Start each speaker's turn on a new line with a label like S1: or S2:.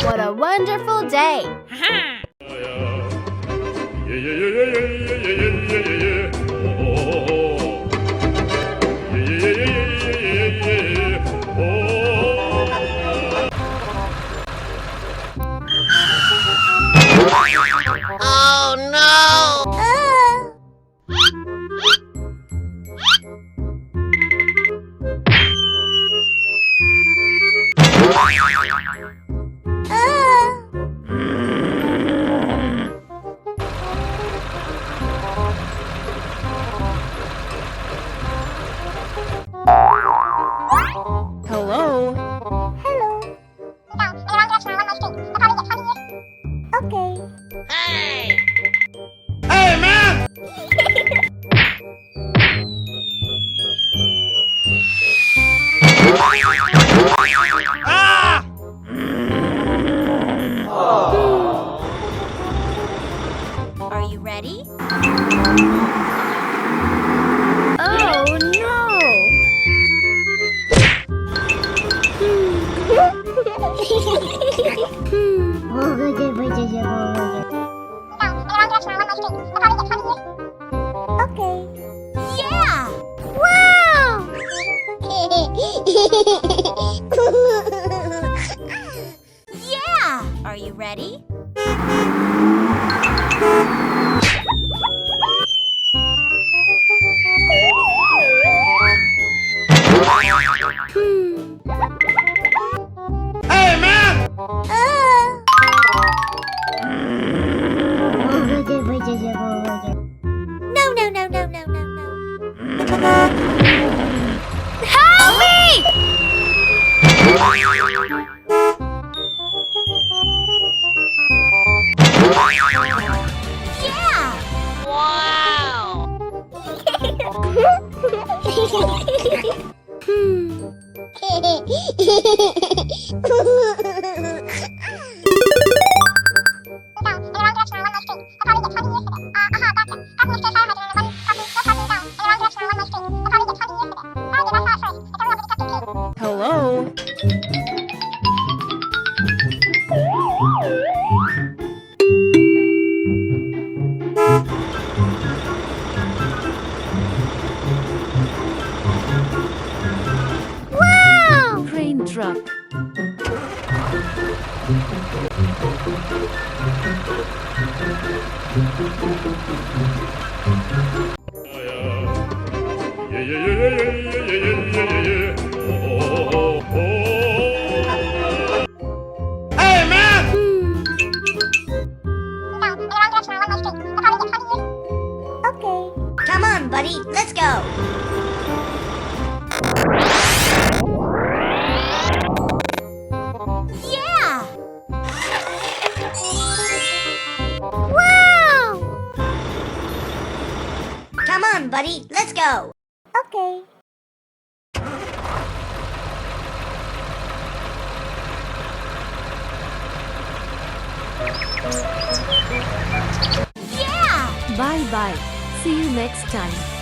S1: What a wonderful day!
S2: Oh no!
S1: Hello?
S3: Okay.
S2: Hey! Hey, man! Ah!
S3: Are you ready?
S1: Oh no!
S3: Okay. Yeah!
S1: Wow!
S3: Yeah! Are you ready?
S2: Hey, man!
S3: No, no, no, no, no, no, no.
S1: Help me!
S3: Yeah!
S2: Wow!
S1: Hello? Wow! Train truck.
S2: Hey, man!
S3: Okay. Come on, buddy. Let's go. Yeah!
S1: Wow!
S3: Come on, buddy. Let's go. Okay. Yeah!
S1: Bye-bye. See you next time.